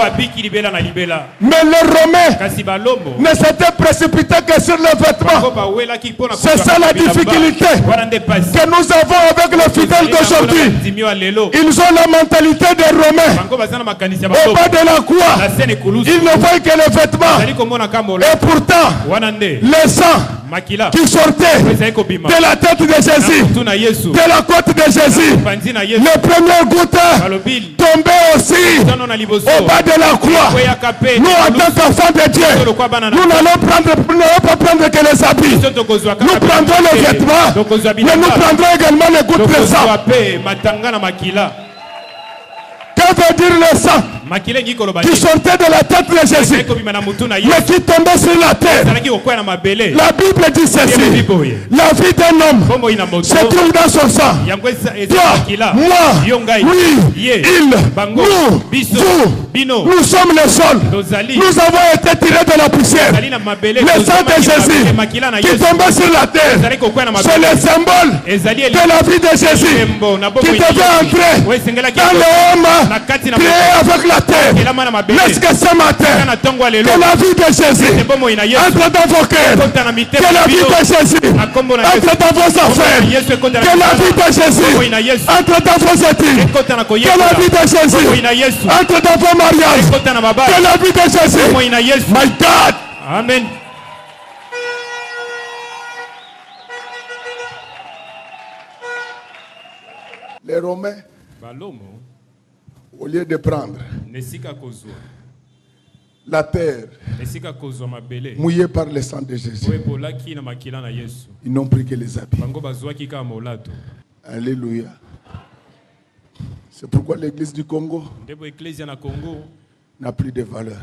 Mais les Romains ne s'étaient précipités que sur le vêtement. C'est ça la difficulté que nous avons avec les fidèles d'aujourd'hui. Ils ont la mentalité des Romains. Au bas de la croix, ils ne voient que les vêtements. Et pourtant, les sang qui sortait de la tête de Jésus, de la côte de Jésus, le premier goutte tombait aussi au bas de la croix. Nous, en tant qu'enfants de Dieu, nous n'allons pas prendre que les habits. Nous prendrons les vêtements, mais nous prendrons également les gouttes de sang. Que veut dire le sang qui sortait de la tête de Jésus, mais qui tombait sur la terre? La Bible dit ceci: la vie d'un homme se trouve dans son sang. Toi, moi, lui, il, nous, nous sommes les sols. Nous avons été tirés de la poussière. Le sang de Jésus qui tombait sur la terre, c'est le symbole de la vie de Jésus qui devait entrer dans le homme créé avec la terre. Laisse que ce matin, que la vie de Jésus entre dans vos cœurs, que la vie de Jésus entre dans vos affaires, que la vie de Jésus entre dans vos études, que la vie de Jésus entre dans vos mariages, que la vie de Jésus. My God. Amen. Les Romains, au lieu de prendre la terre mouillée par le sang de Jésus, ils n'ont pris que les habits. Alléluia. C'est pourquoi l'église du Congo n'a plus de valeur.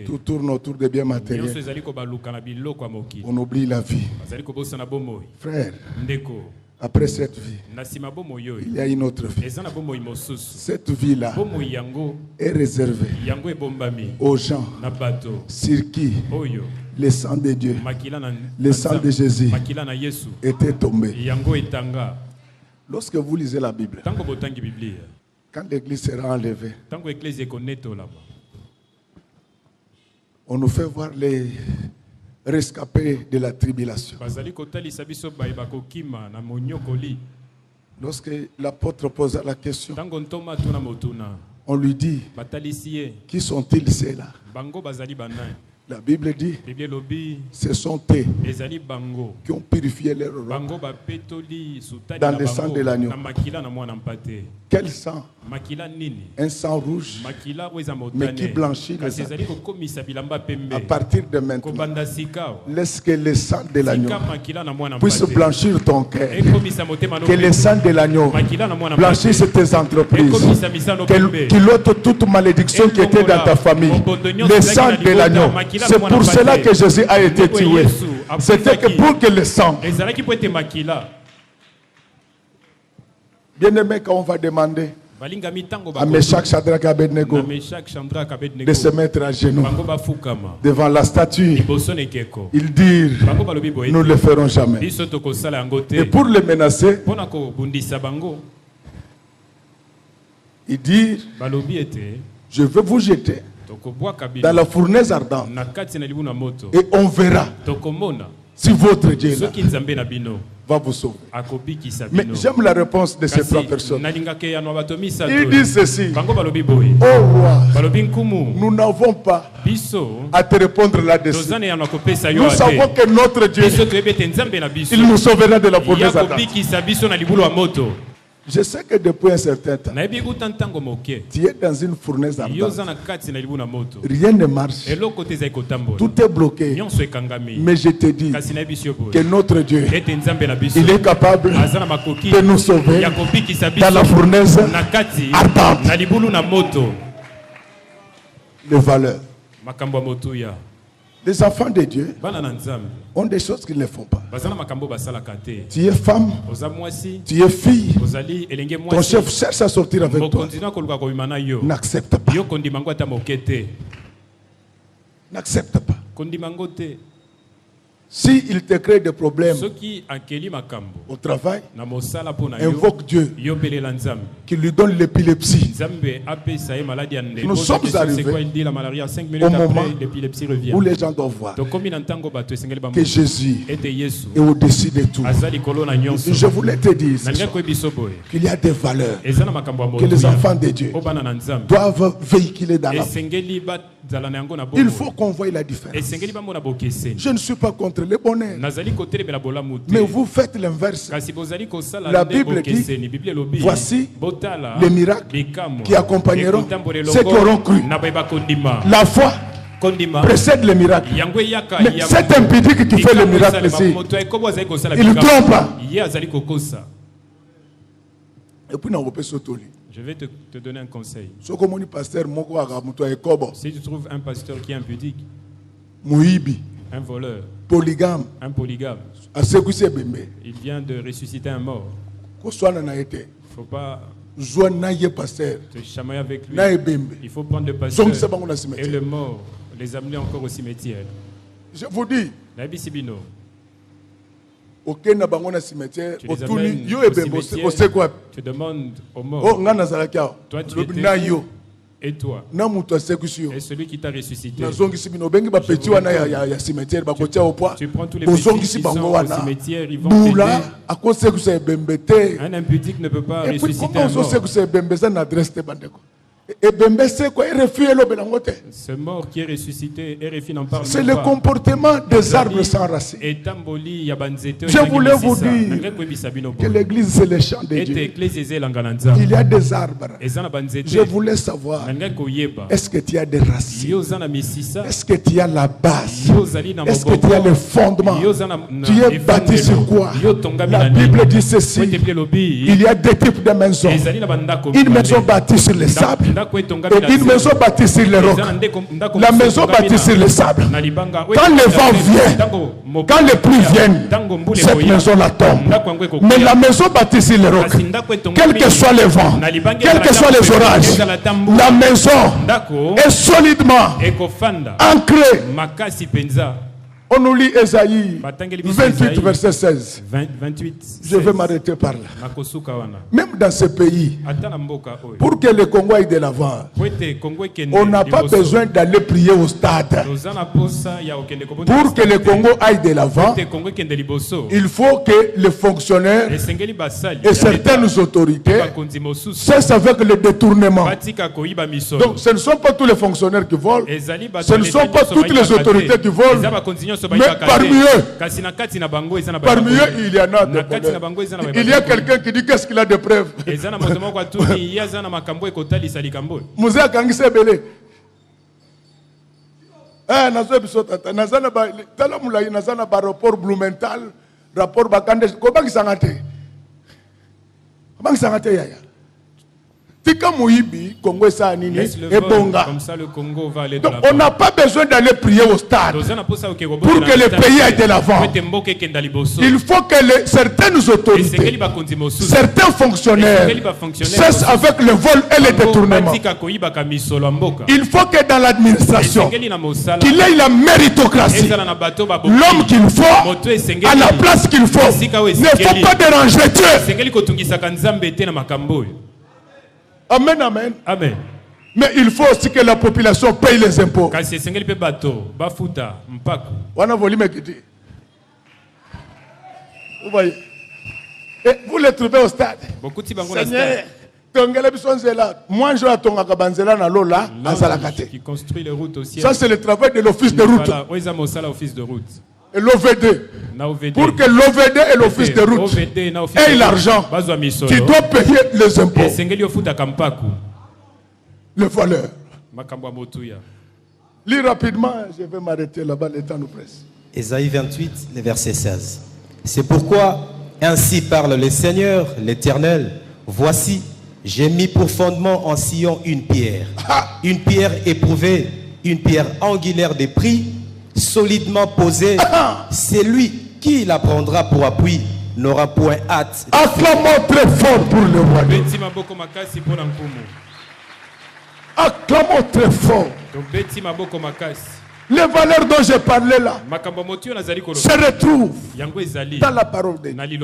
Tout tourne autour des biens matériels. On oublie la vie. Frère, après cette vie, il y a une autre vie. Cette vie-là est réservée aux gens sur qui le sang de Dieu, le sang de Jésus était tombé. Lorsque vous lisez la Bible, quand l'église sera enlevée, on nous fait voir les rescapés de la tribulation. Lorsque l'apôtre posa la question, on lui dit: qui sont-ils ceux-là? La Bible dit, ce sont eux qui ont purifié leur robe dans le sang de l'agneau. Quel sang? Un sang rouge, mais qui blanchit les habits. À partir de maintenant, laisse que le sang de l'agneau puisse blanchir ton cœur. Que le sang de l'agneau blanchisse tes entreprises. Qu'il ôte toute malédiction qui était dans ta famille. Le sang de l'agneau. C'est pour cela que Jésus a été tué. C'était que pour que le sang. Bien aimé, quand on va demander à Meshach, Shadrach, Abednego de se mettre à genoux devant la statue, ils dirent, nous ne le ferons jamais. Et pour le menacer, ils dirent, je veux vous jeter dans la fournaise ardente et on verra si votre Dieu là va vous sauver. Mais j'aime la réponse de ces trois personnes. Ils disent ceci: oh roi, nous n'avons pas à te répondre là-dessus. Nous savons que notre Dieu, il nous sauvera de la fournaise ardente. Je sais que depuis un certain temps, tu es dans une fournaise ardente. Rien ne marche. Tout est bloqué. Mais je te dis que notre Dieu, il est capable de nous sauver dans la fournaise ardente. Les valeurs. Les enfants de Dieu ont des choses qu'ils ne font pas. Tu es femme, tu es fille, ton chef cherche à sortir avec toi. N'accepte pas. N'accepte pas. S'il te crée des problèmes au travail, invoque Dieu qui lui donne l'épilepsie. Nous sommes arrivés au moment où les gens doivent voir que Jésus est au-dessus de tout. Je voulais te dire qu'il y a des valeurs que les enfants de Dieu doivent véhiculer dans la vie. Il faut qu'on voie la différence. Je ne suis pas contre le bonheur, mais vous faites l'inverse. La Bible dit, voici les miracles qui accompagneront ceux qui auront cru. La foi précède les miracles. Mais cet impudique qui fait le miracle ici, il ne trompe pas. Et puis je vais te donner un conseil. Si tu trouves un pasteur qui est impudique, un voleur, polygame, il vient de ressusciter un mort. Il ne faut pas te chamailler avec lui. Il faut prendre le pasteur et le mort, les amener encore au cimetière. Je vous dis, tu demandes au mort. Toi tu étais. Et toi, et celui qui t'a ressuscité, tu prends tous les petits qui sont au cimetière, ils vont t'aider. Un impudique ne peut pas ressusciter un mort. Ce mort qui est ressuscité, c'est le comportement des arbres sans racines. Je voulais vous dire que l'église c'est le champ de Dieu. Il y a des arbres. Je voulais savoir, est-ce que tu as des racines? Est-ce que tu as la base? Est-ce que tu as le fondement? Tu es bâti sur quoi? La Bible dit ceci: il y a deux types de maisons. Une maison bâtie sur les sables et une maison bâtie sur les rocs. La maison bâtie sur les sables, quand le vent vient, quand les pluies viennent, cette maison-là tombe. Mais la maison bâtie sur les rocs, quel que soit le vent, quel que soit les orages, la maison est solidement ancrée. On nous lit Esaïe 28, verset 16. 28, je vais m'arrêter par là. Même dans ce pays, pour que le Congo aille de l'avant, on n'a pas besoin d'aller prier au stade. Pour que le Congo aille de l'avant, il faut que les fonctionnaires et certaines autorités cessent avec le détournement. Donc ce ne sont pas tous les fonctionnaires qui volent, ce ne sont pas toutes les autorités qui volent, mais parmi eux, il y en a des problèmes. Il y a quelqu'un qui dit qu'est-ce qu'il a de preuves. Moussa Kangise Bele. Rapport Blumenthal, rapport Bakande, comment ils s'engagent? Comment ils s'engagent? Comme ça, le Congo va aller. Donc, on n'a pas besoin d'aller prier au stade pour que le pays aille de l'avant. Il faut que certaines autorités, certains fonctionnaires cessent avec le vol et le détournement. Il faut que dans l'administration, qu'il ait la méritocratie, l'homme qu'il faut, à la place qu'il faut. Ne faut pas déranger Dieu. Amen, amen. Amen. Mais il faut aussi que la population paye les impôts. Vous voyez. Et vous les trouvez au stade. Moi, je qui construit les routes aussi. Ça, c'est le travail de l'office de route. Et l'OVD. Pour que l'OVD et l'office de route aient l'argent qui doit payer les impôts. Le voleur. Lis rapidement, je vais m'arrêter là-bas, le temps nous presse. Ésaïe 28, le verset 16. C'est pourquoi, ainsi parle le Seigneur, l'Éternel. Voici, j'ai mis pour fondement en Sion une pierre éprouvée, une pierre angulaire de prix, solidement posée. C'est lui qui la prendra pour appui, n'aura point hâte. Acclamons très fort pour le roi. Acclamons très fort. Les valeurs dont j'ai parlé là se retrouvent dans la parole de Dieu.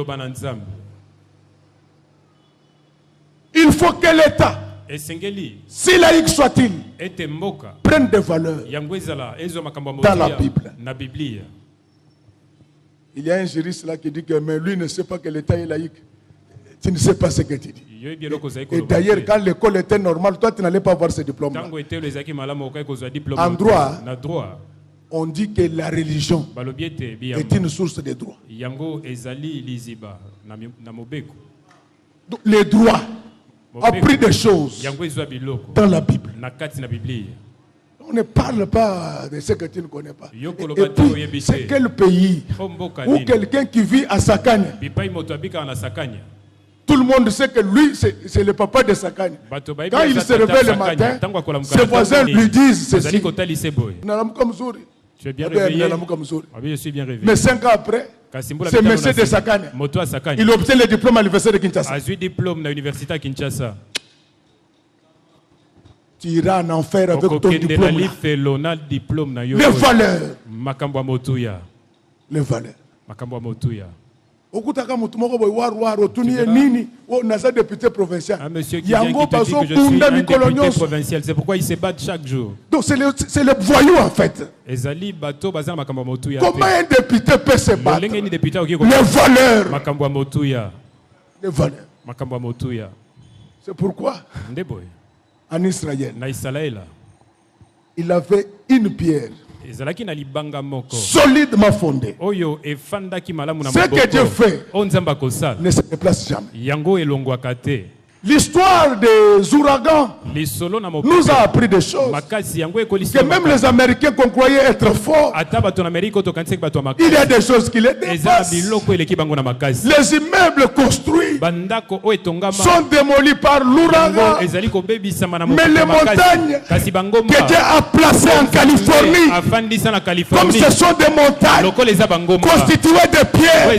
Il faut que l'État, si laïque soit-il, prenne des valeurs dans la Bible. Il y a un juriste là qui dit que mais lui ne sait pas que l'État est laïque. Tu ne sais pas ce que tu dis. Et d'ailleurs, quand l'école était normale, toi tu n'allais pas avoir ce diplôme. En droit, on dit que la religion est une source de droit. Donc, les droits ont pris des choses dans la Bible. On ne parle pas de ce que tu ne connais pas. Et puis, c'est quel pays où quelqu'un qui vit à Sakane, tout le monde sait que lui, c'est le papa de Sakane. Quand il se réveille le matin, ses voisins lui disent ceci. Tu es bien réveillé. Je suis bien réveillé. Mais 5 ans après, c'est monsieur de Sakane. Il obtient le diplôme à l'université de Kinshasa. Tu iras en enfer avec ton diplôme. Les valeurs. Les valeurs. Député provincial. Un monsieur qui vient qui te dit que je suis un député provincial. C'est pourquoi ils se battent chaque jour. Donc c'est le voyou en fait. Comment un député peut se battre? Les valeurs. Les valeurs. C'est pourquoi en Israël, il avait une pierre solidement fondée. Ce que Dieu fait ne se déplace jamais. L'histoire des ouragans nous a appris des choses que même les Américains qu'on croyait être forts, il y a des choses qui les dépassent. Les immeubles construits sont démolis par l'ouragan, mais les montagnes que Dieu a placées en Californie, comme ce sont des montagnes constituées de pierres,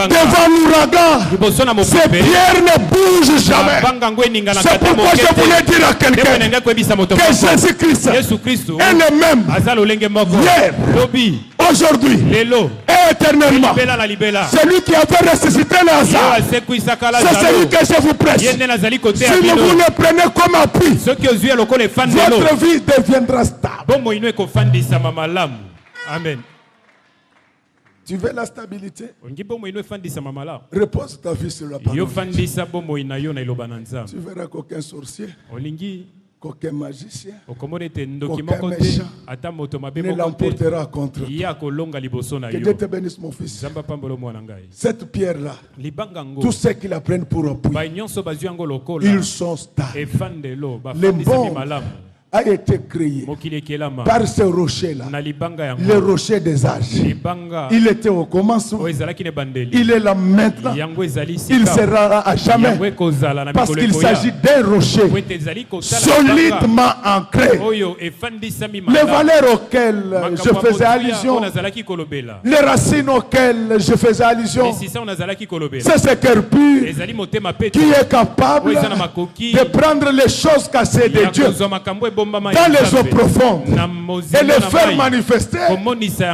devant l'ouragan, ces pierres ne bougent jamais. C'est pourquoi je voulais dire à quelqu'un que Jésus-Christ est le même hier, aujourd'hui et éternellement. C'est lui qui avait ressuscité Lazare. C'est celui que je vous prêche. Si vous le prenez comme appui, votre vie deviendra stable. Amen. Tu veux la stabilité? Repose ta vie sur la parole. Tu verras qu'aucun sorcier, qu'aucun magicien, qu'aucun méchant ne l'emportera contre toi. Que Dieu te bénisse, mon fils. Cette pierre-là, tous ceux qui la prennent pour appui, ils sont stables. Les bons a été créé par ce rocher-là, le rocher des âges. Il était au commencement, il est là maintenant, il sera à jamais, parce qu'il s'agit d'un rocher solidement ancré. Les valeurs auxquelles je faisais allusion, les racines auxquelles je faisais allusion, c'est ce cœur pur qui est capable de prendre les choses cassées de Dieu dans les eaux profondes et les faire manifester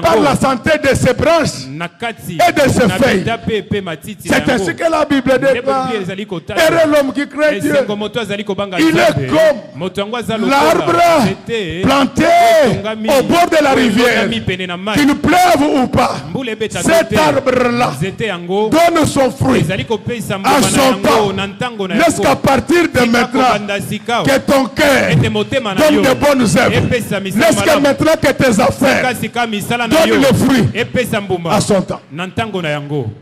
par la santé de ses branches et de ses feuilles. C'est ainsi que la Bible déclare. Et l'homme qui craint Dieu, il est comme l'arbre planté au bord de la rivière, qu'il pleuve ou pas. Cet arbre-là donne son fruit à son temps. Laisse qu'à partir de maintenant, que ton cœur donne de bonnes œuvres. Laisse que maintenant que tes affaires donnent le fruit à son temps.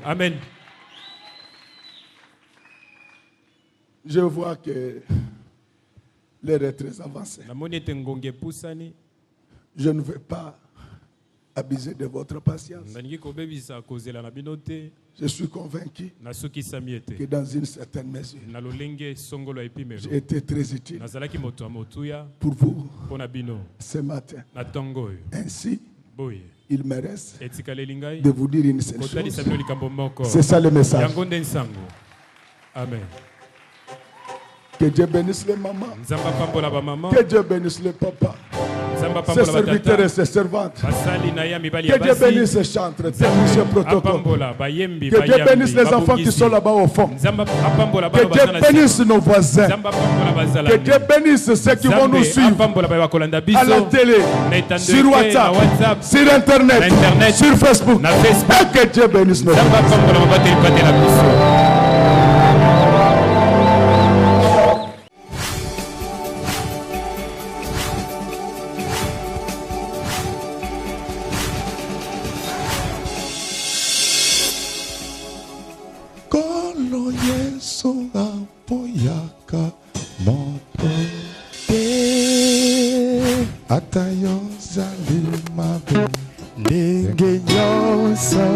Amen. Je vois que l'heure est très avancée. Je ne veux pas abuser de votre patience. Je suis convaincu que dans une certaine mesure, j'ai été très utile pour vous ce matin. Ainsi, il me reste de vous dire une seule chose. C'est ça le message. Amen. Que Dieu bénisse les mamans. Que Dieu bénisse les papas. Ses serviteurs et ses servantes. Que Dieu bénisse ces chantres, techniciens, protocoles. Que Dieu bénisse les enfants qui sont là-bas au fond. Que Dieu bénisse nos voisins. Que Dieu bénisse ceux qui vont nous suivre à la télé, sur WhatsApp, sur Internet, sur Facebook. Et que Dieu bénisse nos voisins. Atayo zalima ndenge nyonso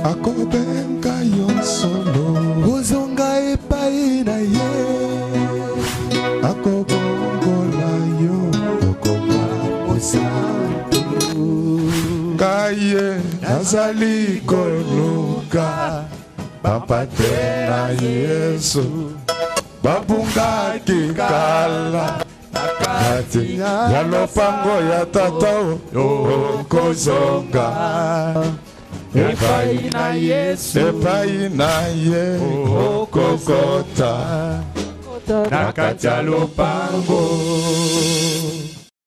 akobenga yo solo ozonga epai na ye akobongola yo okoma osantu kaye nazali koluka bapate na Yesu babungaki kala Kati ya lopango ya tata okozonga epai na Yesu epai na ye okokota na kati ya lopango